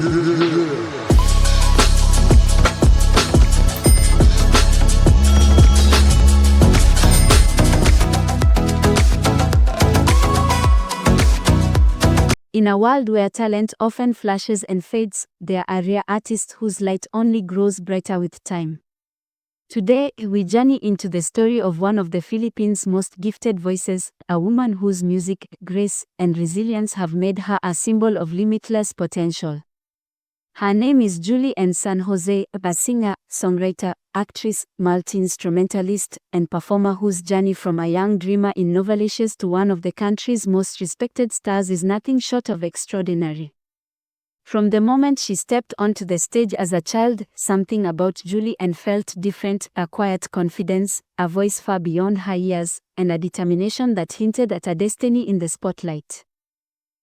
In a world where talent often flashes and fades, there are rare artists whose light only grows brighter with time. Today, we journey into the story of one of the Philippines' most gifted voices, a woman whose music, grace, and resilience have made her a symbol of limitless potential. Her name is Julie N. San Jose, a singer, songwriter, actress, multi-instrumentalist, and performer whose journey from a young dreamer in Novaliches to one of the country's most respected stars is nothing short of extraordinary. From the moment she stepped onto the stage as a child, something about Julie N. felt different, a quiet confidence, a voice far beyond her years, and a determination that hinted at a destiny in the spotlight.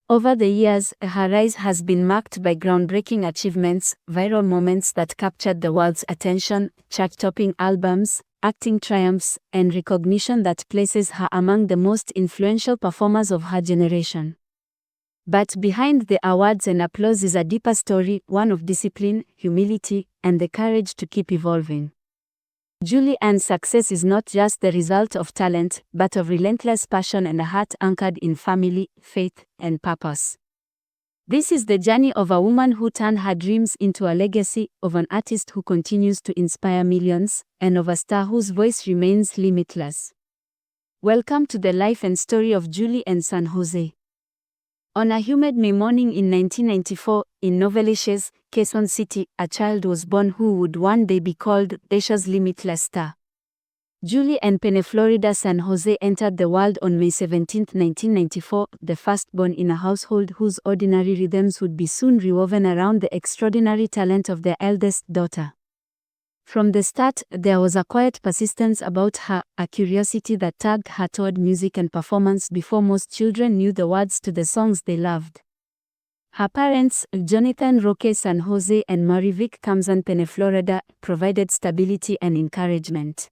Over the years, her rise has been marked by groundbreaking achievements, viral moments that captured the world's attention, chart-topping albums, acting triumphs, and recognition that places her among the most influential performers of her generation. But behind the awards and applause is a deeper story, one of discipline, humility, and the courage to keep evolving. Julie Ann's success is not just the result of talent, but of relentless passion and a heart anchored in family, faith, and purpose. This is the journey of a woman who turned her dreams into a legacy, of an artist who continues to inspire millions, and of a star whose voice remains limitless. Welcome to the life and story of Julie N. San Jose. On a humid May morning in 1994, in Novaliches, Quezon City, a child was born who would one day be called Asia's limitless star. Julie N. Florida San Jose entered the world on May 17, 1994, the firstborn in a household whose ordinary rhythms would be soon rewoven around the extraordinary talent of their eldest daughter. From the start, there was a quiet persistence about her, a curiosity that tugged her toward music and performance before most children knew the words to the songs they loved. Her parents, Jonathan Roque San Jose and Marivic Kamzan Peneflorida, provided stability and encouragement.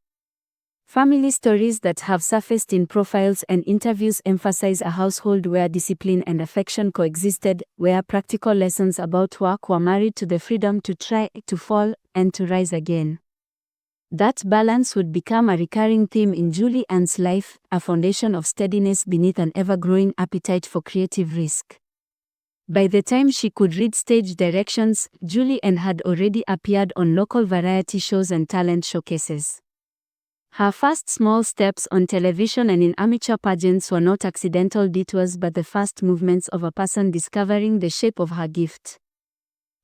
Family stories that have surfaced in profiles and interviews emphasize a household where discipline and affection coexisted, where practical lessons about work were married to the freedom to try, to fall, and to rise again. That balance would become a recurring theme in Julie Ann's life, a foundation of steadiness beneath an ever-growing appetite for creative risk. By the time she could read stage directions, Julie Ann had already appeared on local variety shows and talent showcases. Her first small steps on television and in amateur pageants were not accidental detours but the first movements of a person discovering the shape of her gift.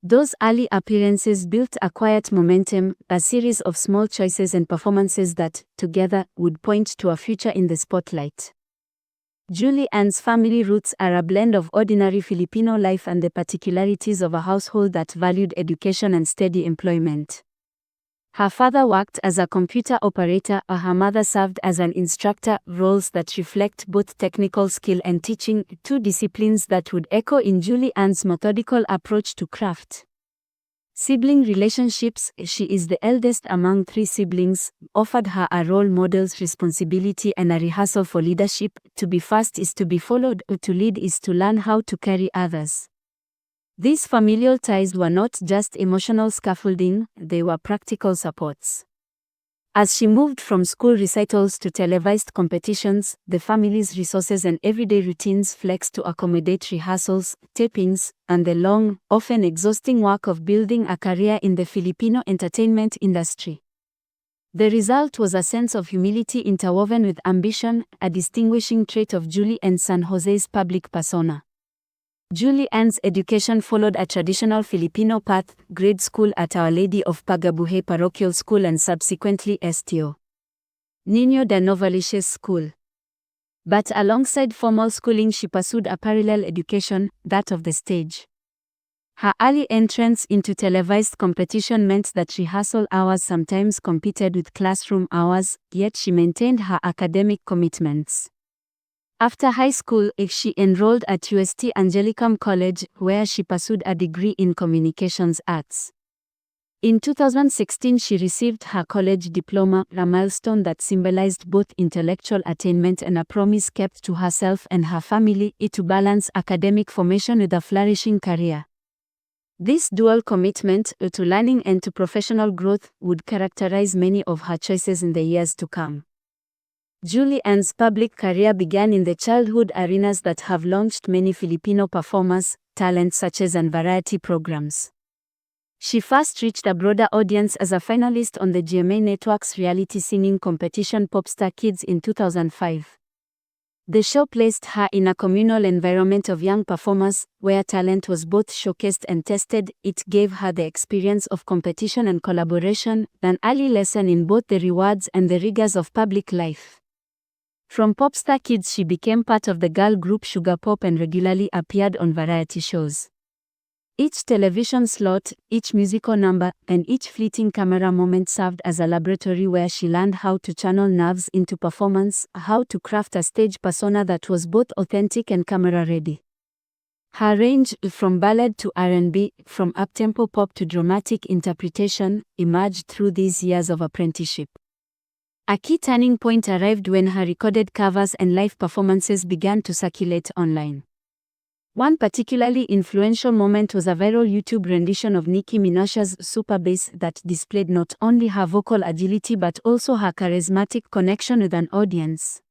Those early appearances built a quiet momentum, a series of small choices and performances that, together, would point to a future in the spotlight. Julie Ann's family roots are a blend of ordinary Filipino life and the particularities of a household that valued education and steady employment. Her father worked as a computer operator, or her mother served as an instructor, roles that reflect both technical skill and teaching, two disciplines that would echo in Julie Ann's methodical approach to craft. Sibling relationships: she is the eldest among three siblings, offered her a role model's responsibility and a rehearsal for leadership. To be first is to be followed, to lead is to learn how to carry others. These familial ties were not just emotional scaffolding, they were practical supports. As she moved from school recitals to televised competitions, the family's resources and everyday routines flexed to accommodate rehearsals, tapings, and the long, often exhausting work of building a career in the Filipino entertainment industry. The result was a sense of humility interwoven with ambition, a distinguishing trait of Julie N. San Jose's public persona. Julie Ann's education followed a traditional Filipino path: grade school at Our Lady of Pagabuhay Parochial School and subsequently St. Niño de Novaliches School. But alongside formal schooling she pursued a parallel education, that of the stage. Her early entrance into televised competition meant that rehearsal hours sometimes competed with classroom hours, yet she maintained her academic commitments. After high school, she enrolled at UST Angelicum College, where she pursued a degree in communications arts. In 2016 she received her college diploma, a milestone that symbolized both intellectual attainment and a promise kept to herself and her family to balance academic formation with a flourishing career. This dual commitment to learning and to professional growth would characterize many of her choices in the years to come. Julie Ann's public career began in the childhood arenas that have launched many Filipino performers, talent searches and variety programs. She first reached a broader audience as a finalist on the GMA Network's reality singing competition Popstar Kids in 2005. The show placed her in a communal environment of young performers, where talent was both showcased and tested. It gave her the experience of competition and collaboration, an early lesson in both the rewards and the rigors of public life. From Popstar Kids she became part of the girl group Sugar Pop and regularly appeared on variety shows. Each television slot, each musical number, and each fleeting camera moment served as a laboratory where she learned how to channel nerves into performance, how to craft a stage persona that was both authentic and camera-ready. Her range, from ballad to R&B, from uptempo pop to dramatic interpretation, emerged through these years of apprenticeship. A key turning point arrived when her recorded covers and live performances began to circulate online. One particularly influential moment was a viral YouTube rendition of Nicki Minaj's Super Bass that displayed not only her vocal agility but also her charismatic connection with an audience.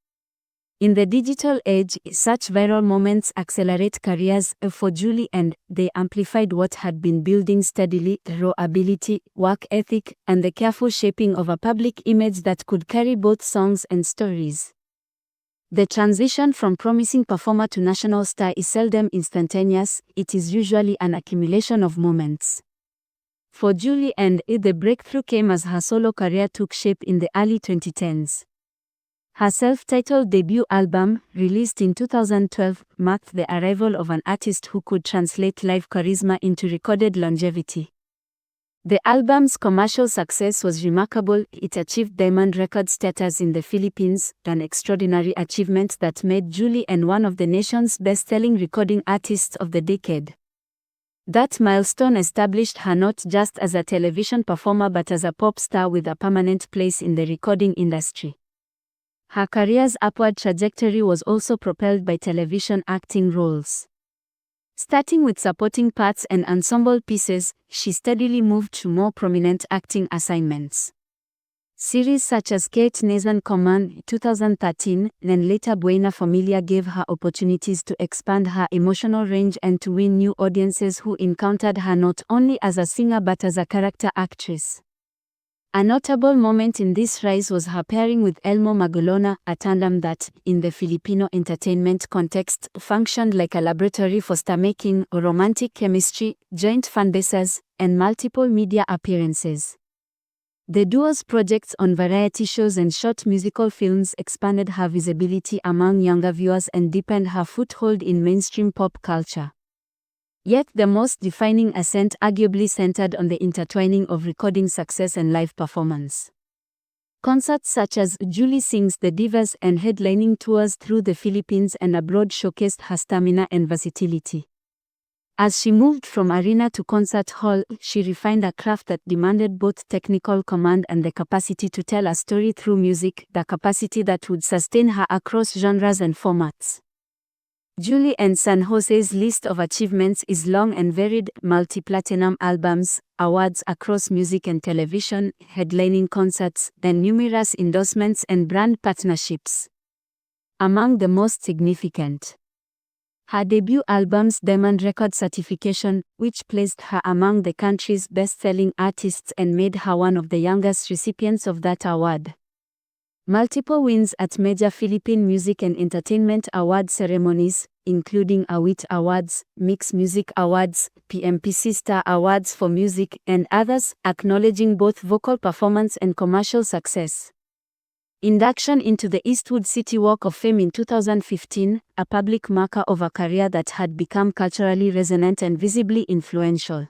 In the digital age, such viral moments accelerate careers for Julie, and they amplified what had been building steadily: raw ability, work ethic, and the careful shaping of a public image that could carry both songs and stories. The transition from promising performer to national star is seldom instantaneous, it is usually an accumulation of moments. For Julie Ann, the breakthrough came as her solo career took shape in the early 2010s. Her self-titled debut album, released in 2012, marked the arrival of an artist who could translate live charisma into recorded longevity. The album's commercial success was remarkable. It achieved diamond record status in the Philippines, an extraordinary achievement that made Julie Ann one of the nation's best-selling recording artists of the decade. That milestone established her not just as a television performer but as a pop star with a permanent place in the recording industry. Her career's upward trajectory was also propelled by television acting roles. Starting with supporting parts and ensemble pieces, she steadily moved to more prominent acting assignments. Series such as Kate Nathan Command 2013, and later Buena Familia gave her opportunities to expand her emotional range and to win new audiences who encountered her not only as a singer but as a character actress. A notable moment in this rise was her pairing with Elmo Magulona, a tandem that, in the Filipino entertainment context, functioned like a laboratory for star-making, romantic chemistry, joint fanbases, and multiple media appearances. The duo's projects on variety shows and short musical films expanded her visibility among younger viewers and deepened her foothold in mainstream pop culture. Yet the most defining ascent arguably centered on the intertwining of recording success and live performance. Concerts such as Julie Sings the Divas and headlining tours through the Philippines and abroad showcased her stamina and versatility. As she moved from arena to concert hall, she refined a craft that demanded both technical command and the capacity to tell a story through music, the capacity that would sustain her across genres and formats. Julie Ann San Jose's list of achievements is long and varied: multi-platinum albums, awards across music and television, headlining concerts, and numerous endorsements and brand partnerships. Among the most significant, her debut album's Diamond Record certification, which placed her among the country's best-selling artists and made her one of the youngest recipients of that award. Multiple wins at major Philippine music and entertainment award ceremonies, including AWIT Awards, Mix Music Awards, PMPC Star Awards for Music, and others, acknowledging both vocal performance and commercial success. Induction into the Eastwood City Walk of Fame in 2015, a public marker of a career that had become culturally resonant and visibly influential.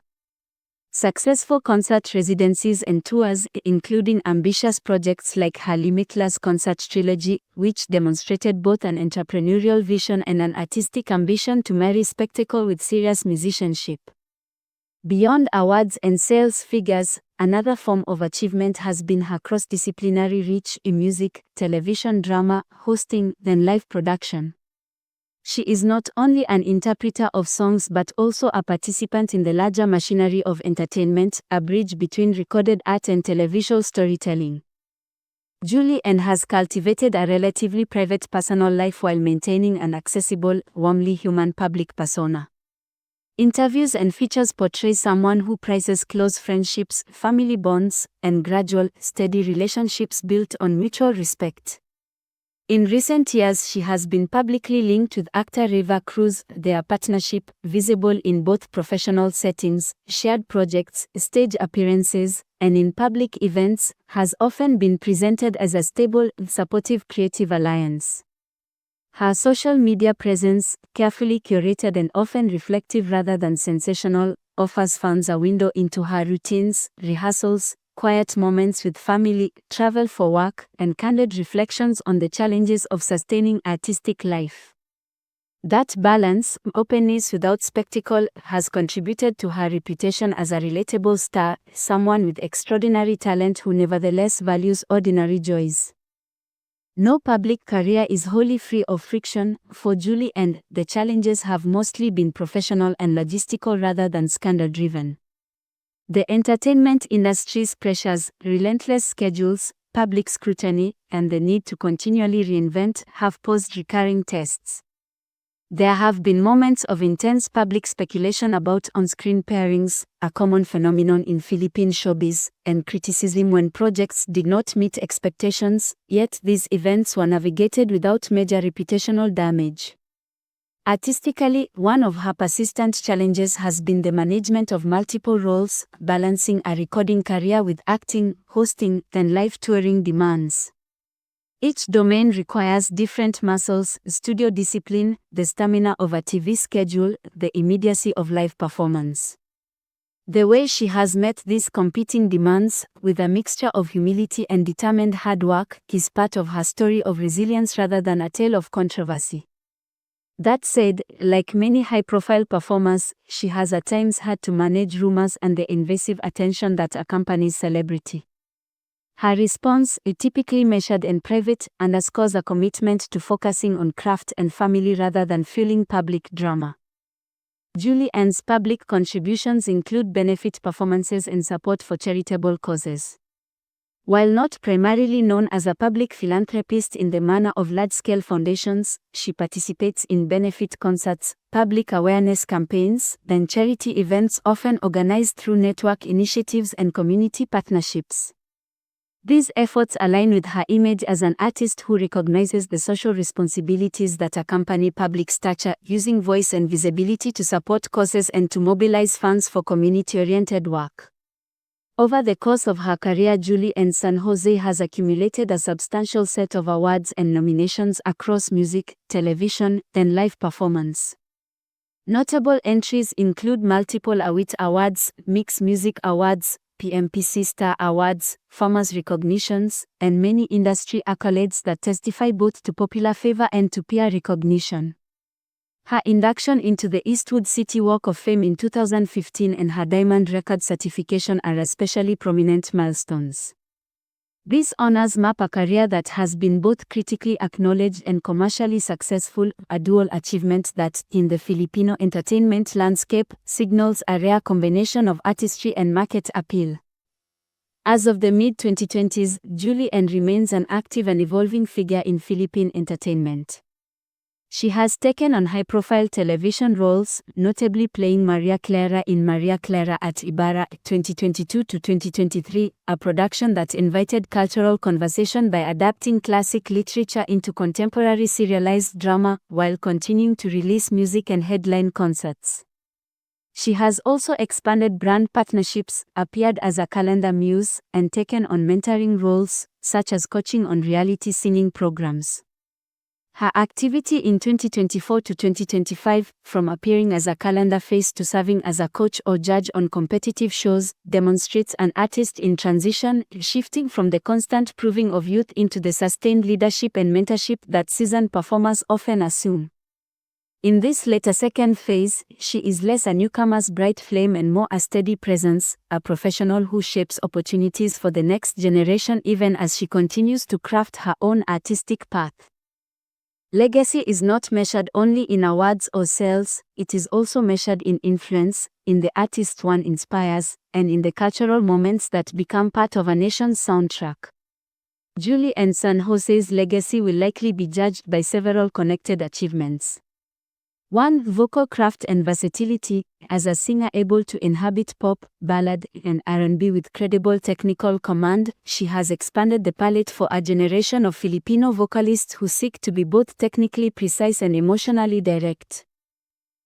Successful concert residencies and tours, including ambitious projects like her Limitless concert trilogy, which demonstrated both an entrepreneurial vision and an artistic ambition to marry spectacle with serious musicianship. Beyond awards and sales figures, another form of achievement has been her cross-disciplinary reach in music, television drama, hosting, and live production. She is not only an interpreter of songs but also a participant in the larger machinery of entertainment, a bridge between recorded art and televisual storytelling. Julie Ann has cultivated a relatively private personal life while maintaining an accessible, warmly human public persona. Interviews and features portray someone who prizes close friendships, family bonds, and gradual, steady relationships built on mutual respect. In recent years, she has been publicly linked with actor River Cruz, their partnership, visible in both professional settings, shared projects, stage appearances, and in public events, has often been presented as a stable, supportive creative alliance. Her social media presence, carefully curated and often reflective rather than sensational, offers fans a window into her routines, rehearsals, quiet moments with family, travel for work, and candid reflections on the challenges of sustaining artistic life. That balance, openness without spectacle, has contributed to her reputation as a relatable star, someone with extraordinary talent who nevertheless values ordinary joys. No public career is wholly free of friction for Julie, and the challenges have mostly been professional and logistical rather than scandal-driven. The entertainment industry's pressures, relentless schedules, public scrutiny, and the need to continually reinvent have posed recurring tests. There have been moments of intense public speculation about on-screen pairings, a common phenomenon in Philippine showbiz, and criticism when projects did not meet expectations, yet these events were navigated without major reputational damage. Artistically, one of her persistent challenges has been the management of multiple roles, balancing a recording career with acting, hosting, and live touring demands. Each domain requires different muscles, studio discipline, the stamina of a TV schedule, the immediacy of live performance. The way she has met these competing demands, with a mixture of humility and determined hard work, is part of her story of resilience rather than a tale of controversy. That said, like many high-profile performers, she has at times had to manage rumors and the invasive attention that accompanies celebrity. Her response, typically measured and private, underscores a commitment to focusing on craft and family rather than fueling public drama. Julie Ann's public contributions include benefit performances and support for charitable causes. While not primarily known as a public philanthropist in the manner of large-scale foundations, she participates in benefit concerts, public awareness campaigns, and charity events often organized through network initiatives and community partnerships. These efforts align with her image as an artist who recognizes the social responsibilities that accompany public stature, using voice and visibility to support causes and to mobilize funds for community-oriented work. Over the course of her career, Julie Ann San Jose has accumulated a substantial set of awards and nominations across music, television, and live performance. Notable entries include multiple AWIT Awards, Mix Music Awards, PMPC Star Awards, Farmers Recognitions, and many industry accolades that testify both to popular favor and to peer recognition. Her induction into the Eastwood City Walk of Fame in 2015 and her Diamond Record certification are especially prominent milestones. These honors map a career that has been both critically acknowledged and commercially successful, a dual achievement that, in the Filipino entertainment landscape, signals a rare combination of artistry and market appeal. As of the mid-2020s, Julie Ann remains an active and evolving figure in Philippine entertainment. She has taken on high-profile television roles, notably playing Maria Clara in Maria Clara at Ibarra 2022-2023, a production that invited cultural conversation by adapting classic literature into contemporary serialized drama, while continuing to release music and headline concerts. She has also expanded brand partnerships, appeared as a calendar muse, and taken on mentoring roles, such as coaching on reality singing programs. Her activity in 2024 to 2025, from appearing as a calendar face to serving as a coach or judge on competitive shows, demonstrates an artist in transition, shifting from the constant proving of youth into the sustained leadership and mentorship that seasoned performers often assume. In this later second phase, she is less a newcomer's bright flame and more a steady presence, a professional who shapes opportunities for the next generation even as she continues to craft her own artistic path. Legacy is not measured only in awards or sales, it is also measured in influence, in the artist one inspires, and in the cultural moments that become part of a nation's soundtrack. Julie and San Jose's legacy will likely be judged by several connected achievements. 1. Vocal craft and versatility. As a singer able to inhabit pop, ballad, and R&B with credible technical command, she has expanded the palette for a generation of Filipino vocalists who seek to be both technically precise and emotionally direct.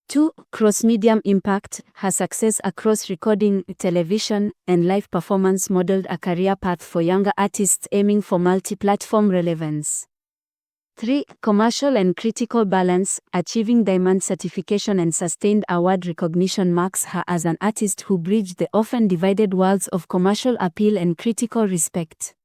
2. Cross-medium impact. Her success across recording, television, and live performance modeled a career path for younger artists aiming for multi-platform relevance. 3. Commercial and critical balance. Achieving diamond certification and sustained award recognition marks her as an artist who bridged the often divided worlds of commercial appeal and critical respect.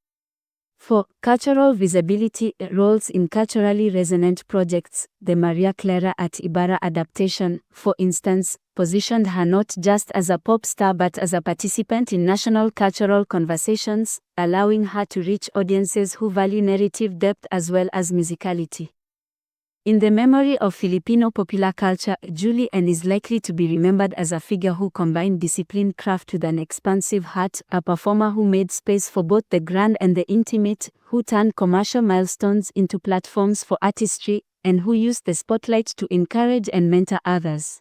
4. Cultural visibility. Roles in culturally resonant projects. The Maria Clara at Ibarra adaptation, for instance, positioned her not just as a pop star but as a participant in national cultural conversations, allowing her to reach audiences who value narrative depth as well as musicality. In the memory of Filipino popular culture, Julie N is likely to be remembered as a figure who combined disciplined craft with an expansive heart, a performer who made space for both the grand and the intimate, who turned commercial milestones into platforms for artistry, and who used the spotlight to encourage and mentor others.